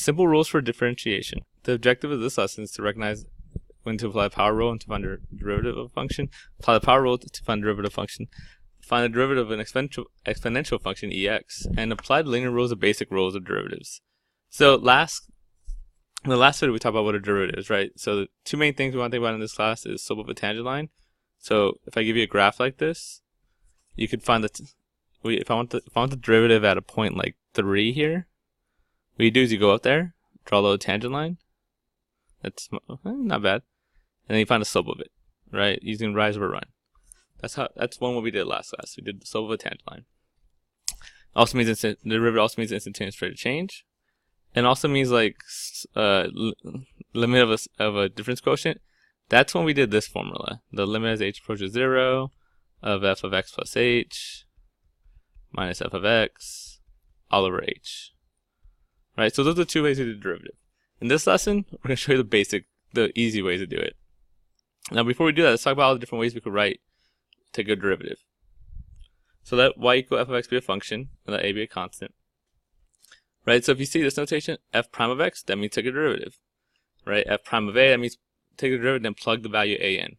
Simple rules for differentiation. The objective of this lesson is to recognize when to apply the power rule and to find the derivative of a function, apply the power rule to find the derivative function, find the derivative of an exponential function ex, and apply the linear rules of basic rules of derivatives. So in the last video we talked about what a derivative is, right? So the two main things we want to think about in this class is slope of a tangent line. So if I give you a graph like this, you could find if I want the derivative at a point like 3 here, what you do is you go up there, draw a little tangent line. That's not bad. And then you find the slope of it, right? Using rise over run. That's what we did last class. We did the slope of a tangent line. Also means the derivative also means instantaneous rate of change, and also means like limit of a difference quotient. That's when we did this formula. The limit as h approaches 0 of f of x plus h minus f of x all over h. Right, so those are the two ways to do the derivative. In this lesson, we're going to show you the easy ways to do it. Now, before we do that, let's talk about all the different ways we could take a derivative. So let y equal f of x be a function, and let a be a constant. Right, so if you see this notation, f prime of x, that means take a derivative. Right, f prime of a, that means take a derivative and plug the value a in.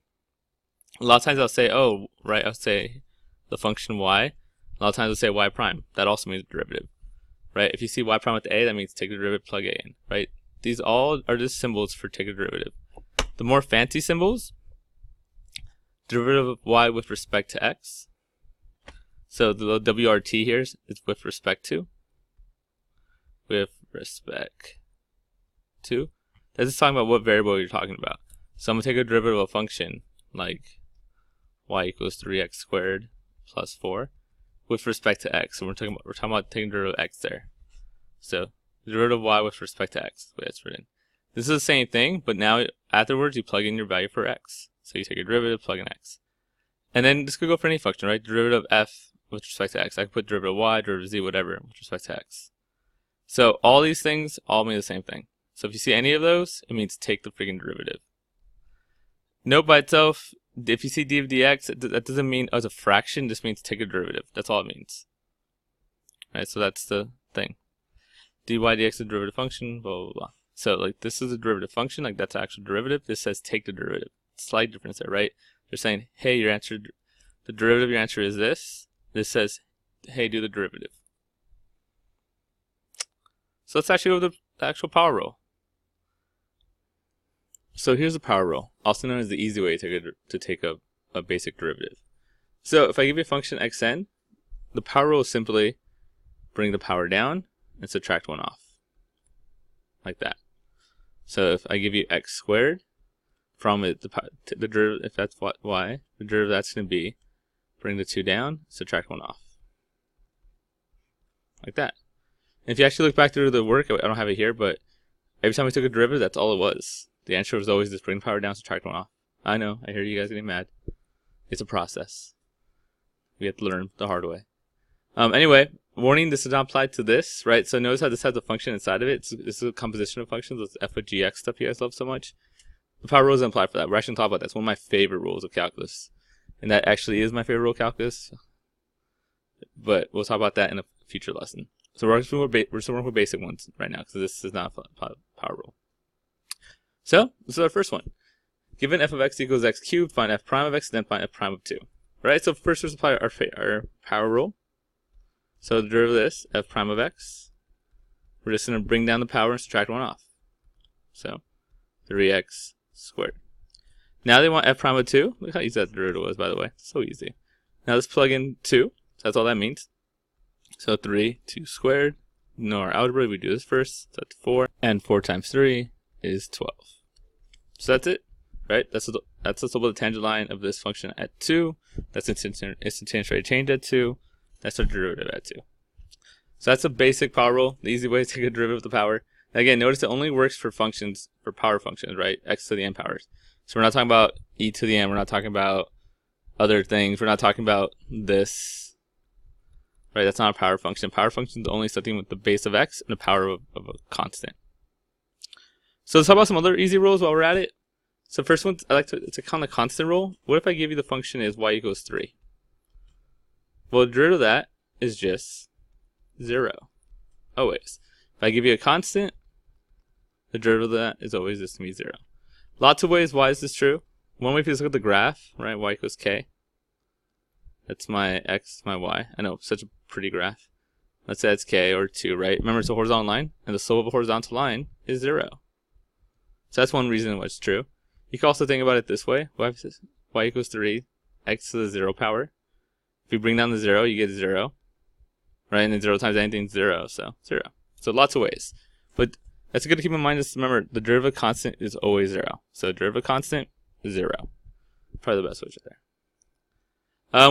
A lot of times I'll say, I'll say the function y. A lot of times I'll say y prime. That also means derivative. Right, if you see y prime with a, that means take the derivative, plug a in. Right, these all are just symbols for take a derivative. The more fancy symbols, derivative of y with respect to x. So the little WRT here is with respect to. With respect to. That's just talking about what variable you're talking about. So I'm going to take a derivative of a function like y equals 3x squared plus 4 with respect to x. So we're talking about taking the derivative of x there. So the derivative of y with respect to x, the way it's written. This is the same thing, but now afterwards you plug in your value for x. So you take a derivative, plug in x. And then this could go for any function, right? Derivative of f with respect to x. I could put derivative of y, derivative of z, whatever, with respect to x. So all these things all mean the same thing. So if you see any of those, it means take the freaking derivative. Note by itself, if you see d of dx, that doesn't mean as a fraction, this means take a derivative. That's all it means. Right, so that's the thing. dy dx is a derivative function, blah, blah, blah. So like this is a derivative function, like that's an actual derivative. This says take the derivative. Slight difference there, right? They're saying, hey, the derivative of your answer is this. This says, hey, do the derivative. So let's actually go with the actual power rule. So here's the power rule, also known as the easy way to take a basic derivative. So if I give you a function xn, the power rule is simply bring the power down and subtract 1 off. Like that. So if I give you x squared, from it, the derivative, if that's y, the derivative that's going to be bring the 2 down, subtract 1 off. Like that. And if you actually look back through the work, I don't have it here, but every time we took a derivative, that's all it was. The answer was always just bring the power down, subtract 1 off. I know, I hear you guys getting mad. It's a process. We have to learn the hard way. Anyway, warning, this does not apply to this, right? So notice how this has a function inside of it. This is a composition of functions, this f of gx stuff you guys love so much. The power rule doesn't apply for that. We're actually going to talk about that. It's one of my favorite rules of calculus. And that actually is my favorite rule of calculus. But we'll talk about that in a future lesson. So we're still working with basic ones right now, because this is not a power rule. So this is our first one. Given f of x equals x cubed, find f prime of x, then find f prime of 2. Right? So first let's apply our power rule. So the derivative of this, f prime of x, we're just going to bring down the power and subtract 1 off. So 3x squared. Now they want f prime of 2. Look how easy that derivative was, by the way. So easy. Now let's plug in 2. So that's all that means. So 3, 2 squared. Know our algebra, we do this first. So that's 4. And 4 times 3 is 12. So that's it. Right? That's the slope of the tangent line of this function at 2. That's instantaneous rate of change at 2. That's our derivative at 2. So that's a basic power rule. The easy way to take a derivative of the power. Again, notice it only works for functions, for power functions, right? X to the n powers. So we're not talking about e to the n. We're not talking about other things. We're not talking about this. Right? That's not a power function. Power function is only something with the base of x and the power of a constant. So let's talk about some other easy rules while we're at it. So first one, it's a kind of constant rule. What if I give you the function is y equals 3? Well, the derivative of that is just 0. Always. If I give you a constant, the derivative of that is always just going to be 0. Lots of ways why is this true. One way, if you just look at the graph, right, y equals k. That's my x, my y. I know, such a pretty graph. Let's say it's k or 2, right? Remember, it's a horizontal line, and the slope of a horizontal line is 0. So that's one reason why it's true. You can also think about it this way. Y equals 3, x to the 0 power. If you bring down the 0, you get 0. Right? And then 0 times anything is 0, so 0. So lots of ways. But that's good to keep in mind. Just remember, the derivative constant is always 0. So derivative constant is 0. Probably the best way there.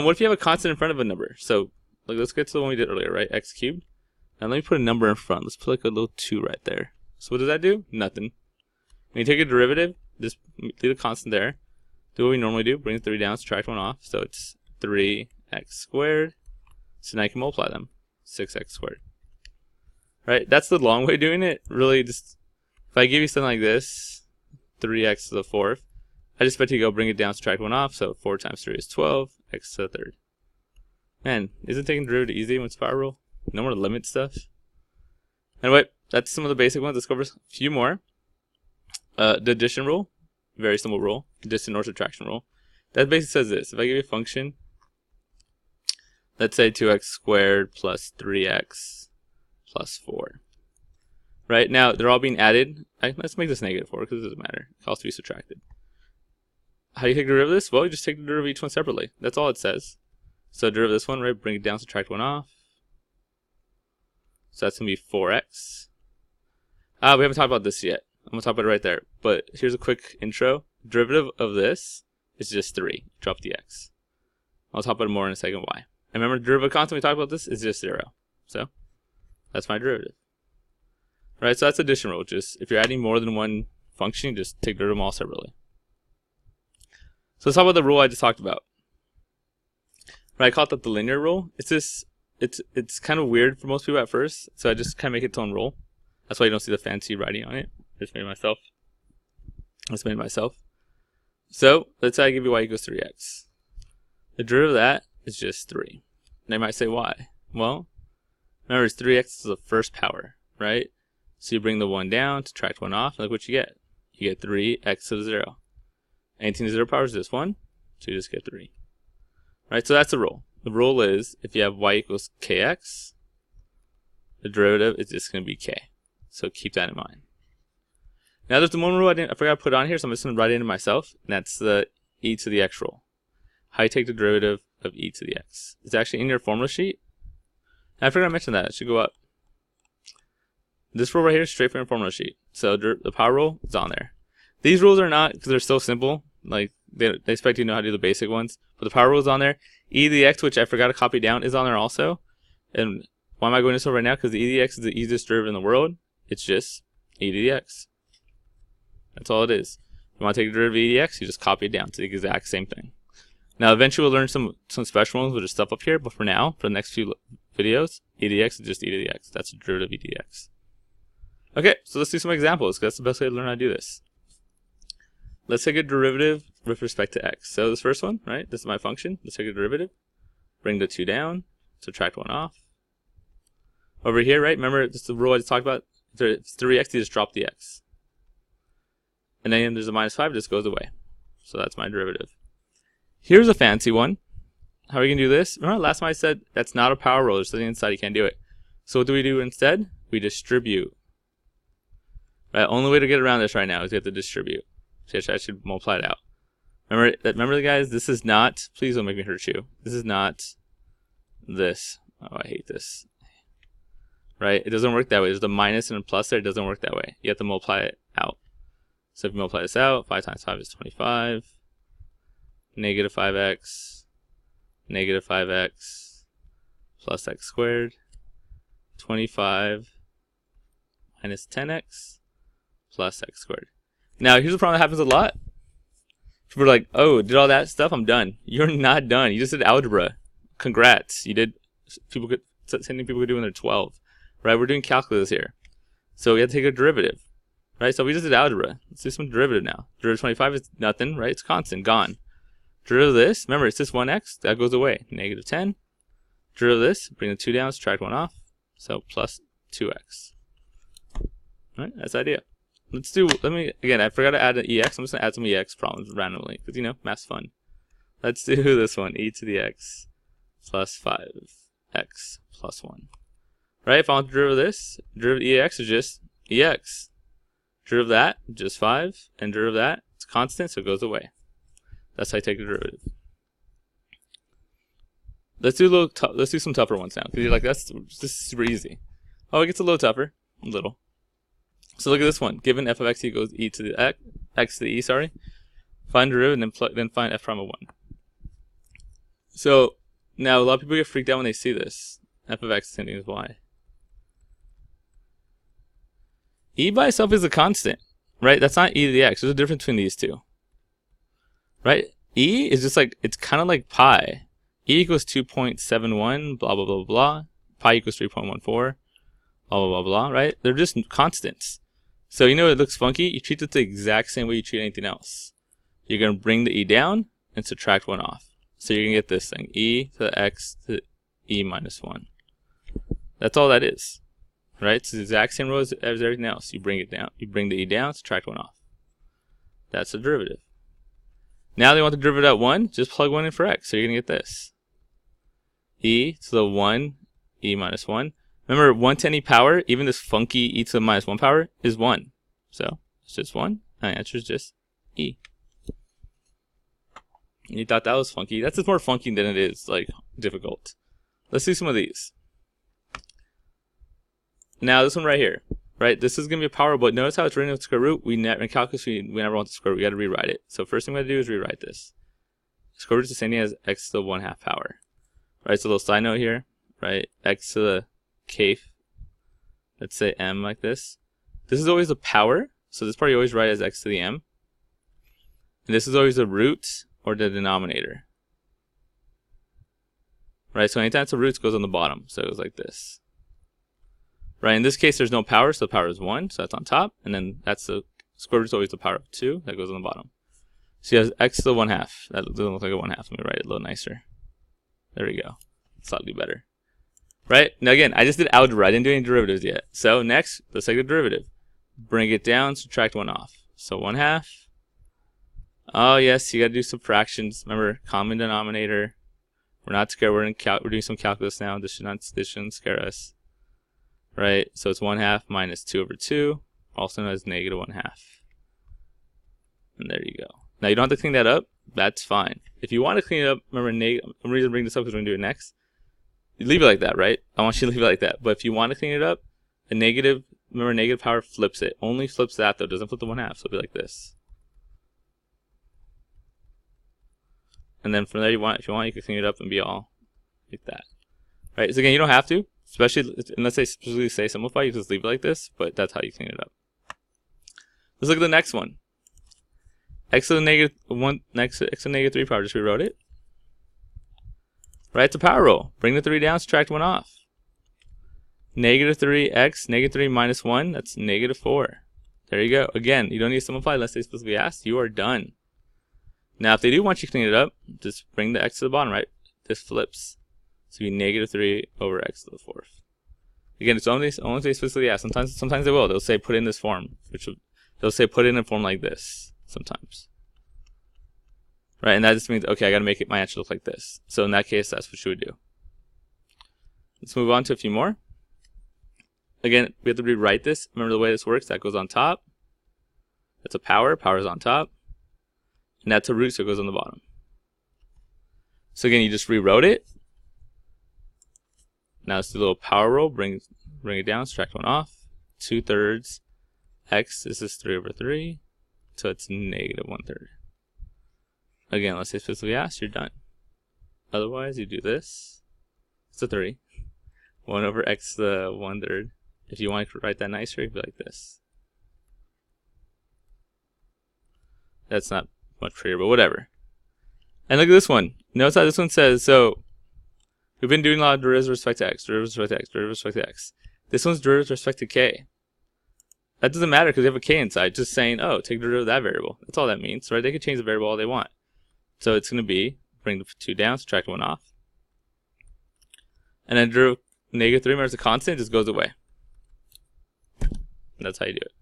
What if you have a constant in front of a number? So like, let's get to the one we did earlier, right? X cubed. And let me put a number in front. Let's put like a little 2 right there. So what does that do? Nothing. When you take a derivative, just leave a constant there. Do what we normally do. Bring the 3 down, subtract 1 off. So it's 3x squared. So now you can multiply them. 6x squared. Right? That's the long way of doing it. Really, just if I give you something like this, 3x to the 4th, I just bet you go bring it down, subtract 1 off. So 4 times 3 is 12. X to the 3rd. Man, isn't taking derivative easy when it's power rule? No more limit stuff. Anyway, that's some of the basic ones. Let's go over a few more. The addition rule, very simple rule. Addition or subtraction rule. That basically says this. If I give you a function, let's say 2x squared plus 3x plus 4. Right, now they're all being added. Let's make this negative 4 because it doesn't matter. It can also be subtracted. How do you take the derivative of this? Well, you just take the derivative of each one separately. That's all it says. So derivative of this one, right, bring it down, subtract 1 off. So that's going to be 4x. We haven't talked about this yet. I'm going to talk about it right there. But here's a quick intro. Derivative of this is just 3. Drop the x. I'll talk about it more in a second why. And remember, the derivative constant we talked about this is just 0. So that's my derivative. Right, so that's addition rule. Just if you're adding more than one function, just take the derivative of them all separately. So let's talk about the rule I just talked about. Right, I call it the linear rule. It's kind of weird for most people at first, so I just kind of make it its own rule. That's why you don't see the fancy writing on it. I just made it myself. So let's say I give you y equals 3x. The derivative of that is just 3. And they might say why? Well, remember it's 3x to the first power, right? So you bring the 1 down, subtract 1 off, and look what you get. You get 3x to the 0. Anything to 0 power is this one, so you just get 3. Right, so that's the rule. The rule is if you have y equals kx, the derivative is just going to be k. So keep that in mind. Now there's the one rule I forgot to put on here, so I'm just going to write it in myself, and that's the e to the x rule. How you take the derivative of e to the x. It's actually in your formula sheet. And I forgot to mention that. It should go up. This rule right here is straight from your formula sheet. So the power rule is on there. These rules are not, because they're so simple, like they expect you to know how to do the basic ones. But the power rule is on there. E to the x, which I forgot to copy down, is on there also. And why am I going this over right now? Because the e to the x is the easiest derivative in the world. It's just e to the x. That's all it is. If you want to take the derivative of e to the x, you just copy it down to the exact same thing. Now eventually we'll learn some special ones with the stuff up here, but for now, for the next few videos, e to the x is just e to the x. That's the derivative of e to the x. Okay, so let's do some examples, because that's the best way to learn how to do this. Let's take a derivative with respect to x. So this first one, right, this is my function. Let's take a derivative, bring the 2 down, subtract 1 off. Over here, right, remember this is the rule I just talked about? If it's 3x, you just drop the x. And then there's a minus 5, it just goes away. So that's my derivative. Here's a fancy one. How are we going to do this? Remember last time I said that's not a power rule. There's something inside, you can't do it. So what do we do instead? We distribute. Right, only way to get around this right now is you have to distribute. So I should multiply it out. Remember guys, this is not, please don't make me hurt you. This is not this. Oh, I hate this. Right, it doesn't work that way. There's a minus and a plus there. It doesn't work that way. You have to multiply it out. So if you multiply this out, 5 times 5 is 25. Negative 5x. Negative 5x. Plus x squared. 25 minus 10x. Plus x squared. Now, here's the problem that happens a lot. People are like, oh, did all that stuff? I'm done. You're not done. You just did algebra. Congrats. You did something people could do when they're 12. Right? We're doing calculus here. So we have to take a derivative. Right? So we just did algebra. Let's do some derivative now. Derivative 25 is nothing, right? It's constant, gone. Derivative of this, remember, it's just 1x. That goes away. Negative 10. Derivative of this, bring the 2 down, subtract 1 off. So plus 2x. Right? That's the idea. again, I forgot to add an EX. I'm just gonna add some EX problems randomly, because, you know, math's fun. Let's do this one, e to the x plus 5x plus 1. Right, if I want to derive this, derivative EX is just EX. Derivative that, just 5, and derivative that, it's constant, so it goes away. That's how I take the derivative. Let's do some tougher ones now, because you're like, this is super easy. Oh, it gets a little tougher, a little. So look at this one. Given f of x equals e to the x to the e, sorry. Find derivative and then find f prime of 1. So now a lot of people get freaked out when they see this. F of x is same thing as y. E by itself is a constant, right? That's not e to the x. There's a difference between these two, right? E is just like, it's kind of like pi. E equals 2.71, blah, blah, blah, blah. Pi equals 3.14, blah, blah, blah, blah, right? They're just constants. So you know it looks funky? You treat it the exact same way you treat anything else. You're going to bring the e down and subtract 1 off. So you're going to get this thing, e to the x to e minus 1. That's all that is, right? It's the exact same row as everything else. You bring it down. You bring the e down, subtract 1 off. That's the derivative. Now they want the derivative at 1, just plug 1 in for x. So you're going to get this. E to the 1, e minus 1. Remember, 1 to any power, even this funky e to the minus 1 power, is 1. So it's just 1. My answer is just e. And you thought that was funky. That's just more funky than it is, like, difficult. Let's do some of these. Now, this one right here, right? This is going to be a power, but notice how it's written with square root. In calculus, we never want the square root. We got to rewrite it. So first thing we got to do is rewrite this. Square root is the same thing as x to the 1/2 power. Right, so a little side note here, right? X to the k, let's say m like this. This is always a power, so this part you always write as x to the m. And this is always the root or the denominator. Right, so anytime it's a root, it goes on the bottom. So it goes like this. Right, in this case, there's no power, so the power is 1, so that's on top. And then that's the square root is always the power of 2, that goes on the bottom. So you have x to the 1/2. That doesn't look like a 1/2. Let me write it a little nicer. There we go. Slightly better. Right? Now again, I just did algebra. I didn't do any derivatives yet. So next, let's take the derivative. Bring it down, subtract 1 off. So 1/2. Oh yes, you got to do subtractions. Remember, common denominator. We're not scared. We're doing some calculus now. This shouldn't scare us. Right? So it's 1/2 minus 2 over 2, also known as negative 1/2. And there you go. Now you don't have to clean that up. That's fine. If you want to clean it up, remember, the reason I bring this up is we're going to do it next. You leave it like that, right? I want you to leave it like that. But if you want to clean it up, remember, negative power flips it. Only flips that, though. It doesn't flip the 1/2. So it'll be like this. And then from there, if you want, you can clean it up and be all like that. Right? So again, you don't have to, especially unless they specifically say simplify. You just leave it like this. But that's how you clean it up. Let's look at the next one. X to the negative 1, next to x to the negative 3 power. Just rewrote it. Right, it's a power rule. Bring the 3 down, subtract 1 off. Negative 3x, negative 3 minus 1, that's negative 4. There you go. Again, you don't need to simplify unless they specifically ask. You are done. Now, if they do want you to clean it up, just bring the x to the bottom, right? This flips. So it'll be negative 3 over x to the 4th. Again, it's only if they specifically ask. Sometimes they will. They'll say put in this form. They'll say put in a form like this sometimes. Right, and that just means, okay, I got to make my answer look like this. So in that case, that's what you would do. Let's move on to a few more. Again, we have to rewrite this. Remember the way this works, that goes on top. That's a power. Power is on top. And that's a root, so it goes on the bottom. So again, you just rewrote it. Now let's do a little power roll. Bring it down, subtract 1 off. 2/3 x, this is 3 over 3. So it's negative 1/3. Again, let's say specifically asked, you're done. Otherwise, you do this. It's a 3. 1 over x to the 1/3. If you want to write that nicer, it'd be like this. That's not much prettier, but whatever. And look at this one. Notice how this one says, so we've been doing a lot of derivatives with respect to x, derivatives with respect to x, derivatives with respect to x. This one's derivatives with respect to k. That doesn't matter because they have a k inside. Just saying, oh, take the derivative of that variable. That's all that means, right? They can change the variable all they want. So it's going to be, bring the 2 down, subtract 1 off. And then negative 3 minus a constant just goes away. And that's how you do it.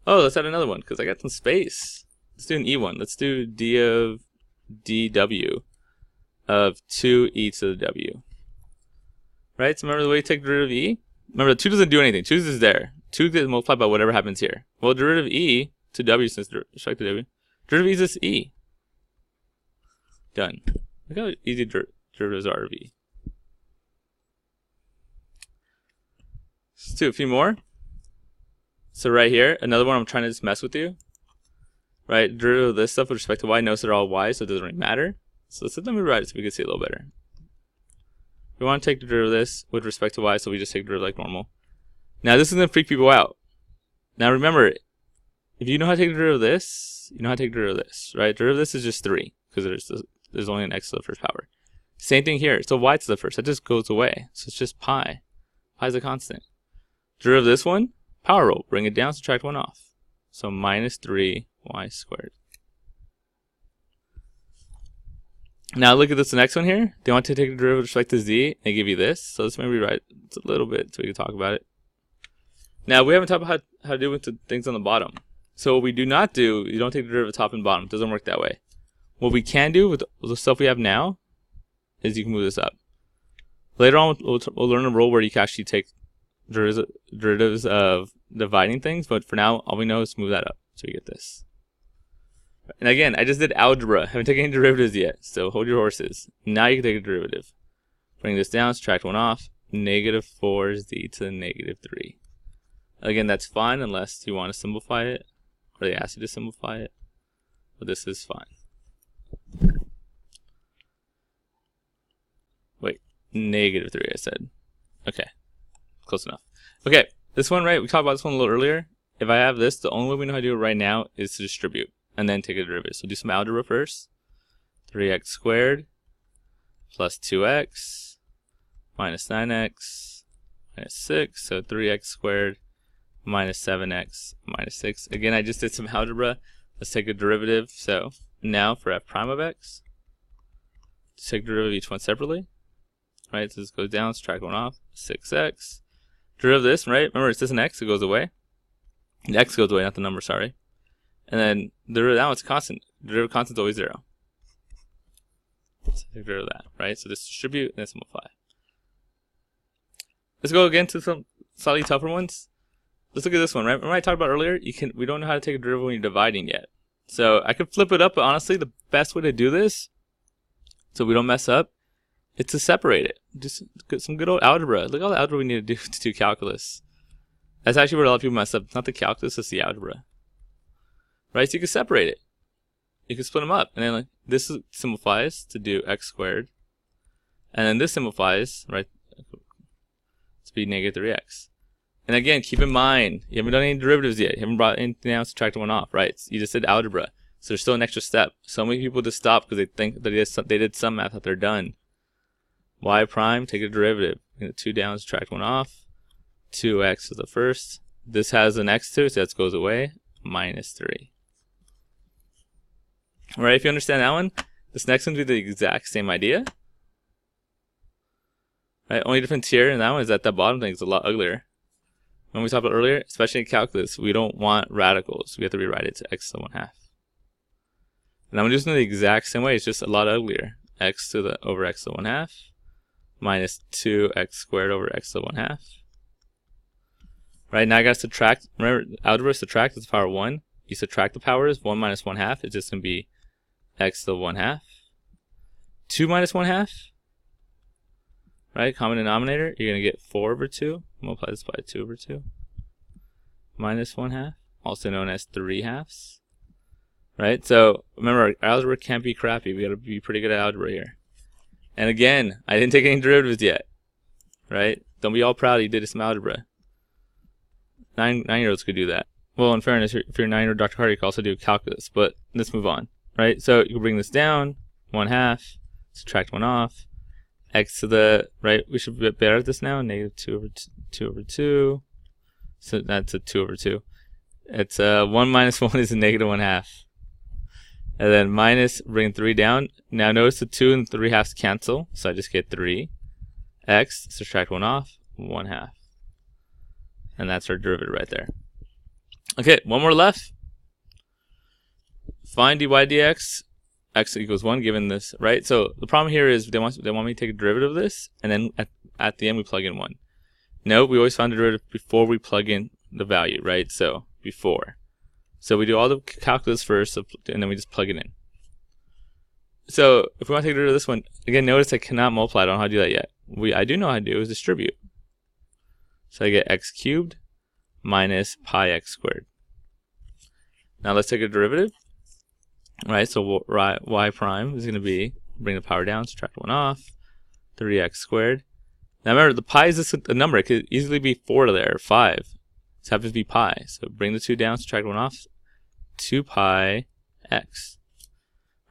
Oh, let's add another one because I got some space. Let's do an E1. Let's do d of dw of 2e to the w. Right? So remember the way you take derivative of e? Remember, 2 doesn't do anything. 2 is just there. 2 gets multiplied by whatever happens here. Well, derivative of e to w, since respect to w, derivative of e is just e. Done. Look how easy derivatives are of e. Let's do a few more. So right here, another one I'm trying to just mess with you. Right, derivative of this stuff with respect to y, notice they're all y, so it doesn't really matter. So let me write it so we can see a little better. We want to take the derivative of this with respect to y, so we just take derivative like normal. Now this is going to freak people out. Now remember, if you know how to take the derivative of this, you know how to take the derivative of this, right? Derivative of this is just 3, because there's only an x to the first power. Same thing here, so y to the first, that just goes away. So it's just pi. Pi is a constant. Derivative of this one, power rule, bring it down, subtract 1 off. So minus 3y squared. Now look at this next one here. They want to take the derivative with respect to z. They give you this. So let's maybe rewrite it a little bit so we can talk about it. Now we haven't talked about how to do with the things on the bottom. So what we do not do, you don't take the derivative top and bottom. It doesn't work that way. What we can do with the stuff we have now is you can move this up. Later on we'll learn a rule where you can actually take derivatives of dividing things, but for now all we know is move that up so we get this. And again, I just did algebra. I haven't taken any derivatives yet, so hold your horses. Now you can take a derivative. Bring this down, subtract 1 off, negative 4z to the negative 3. Again, that's fine unless you want to simplify it, or they ask you to simplify it, but this is fine. Wait, negative 3 I said. Okay, close enough. Okay, this one, right, we talked about this one a little earlier. If I have this, the only way we know how to do it right now is to distribute and then take a derivative. So do some algebra first. 3x squared plus 2x minus 9x minus 6. So 3x squared minus 7x minus 6. Again, I just did some algebra. Let's take a derivative. So now for f prime of x, let's take the derivative of each one separately. Right, so this goes down, subtract 1 off, 6x. Derivative of this, right? Remember, it's just an x, it goes away. The x goes away, not the number, sorry. And then the derivative of that one's constant. The derivative of constant is always 0. So take derivative of that, right? So just distribute and then simplify. Let's go again to some slightly tougher ones. Let's look at this one, right? Remember I talked about earlier, we don't know how to take a derivative when you're dividing yet. So I could flip it up, but honestly, the best way to do this, so we don't mess up, is to separate it. Just some good old algebra. Look at all the algebra we need to do calculus. That's actually where a lot of people mess up. It's not the calculus, it's the algebra. Right, so you can separate it. You can split them up. And then like this simplifies to do x squared. And then this simplifies, right, to be negative 3x. And again, keep in mind, you haven't done any derivatives yet. You haven't brought anything else, subtracted 1 off, right? So you just did algebra. So there's still an extra step. So many people just stop because they think that they did some math that they're done. Y prime, take a derivative. 2 down, subtract 1 off. 2x is the first. This has an x to it, so that goes away. Minus 3. Alright, if you understand that one, this next one will be the exact same idea. Right, only difference here in that one is that the bottom thing is a lot uglier. When we talked about earlier, especially in calculus, we don't want radicals. We have to rewrite it to x to the 1/2. And I'm using it the exact same way, it's just a lot uglier. X to the over x to the 1/2 minus 2x squared over x to the 1/2. Right, now I gotta subtract. Remember, algebra subtract is the power 1. You subtract the powers, 1 minus 1/2, it's just gonna be x to the 1/2. 2 minus 1/2. Right, common denominator, you're gonna get 4 over 2. Multiply this by 2 over 2. Minus 1/2, also known as 3/2. Right, so remember, algebra can't be crappy. We gotta be pretty good at algebra here. And again, I didn't take any derivatives yet. Right, don't be all proud you did some algebra. 9-year-olds could do that. Well, in fairness, if you're a 9-year-old Dr. Carter, you can also do calculus. But let's move on. Right, so you can bring this down, 1/2, subtract 1 off. X to the, right, we should be better at this now, negative 2 over 2. So that's a 2 over 2. It's 1 minus 1 is a negative 1/2. And then minus, bring 3 down. Now notice the 2 and 3/2 cancel, so I just get 3. X, subtract 1 off, 1/2. And that's our derivative right there. Okay, one more left. Find dy dx, x equals 1 given this, right? So the problem here is they want me to take a derivative of this, and then at the end we plug in 1. No, we always find the derivative before we plug in the value, right? So before. So we do all the calculus first, and then we just plug it in. So if we want to take rid of this one, again, notice I cannot multiply. I don't know how to do that yet. I do know how to do is distribute. So I get x cubed minus pi x squared. Now let's take a derivative. Right, so y prime is going to be, bring the power down, subtract 1 off, 3x squared. Now remember, the pi is just a number. It could easily be 4 there, or 5. It happens to be pi. So bring the 2 down, subtract 1 off, 2 pi x.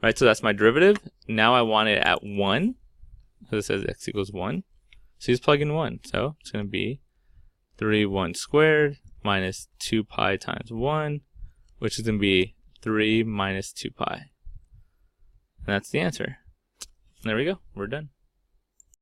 Right, so that's my derivative. Now I want it at 1. So it says x equals 1. So you just plug in 1. So it's going to be 3 1 squared minus 2 pi times 1, which is going to be 3 minus 2 pi. And that's the answer. There we go. We're done.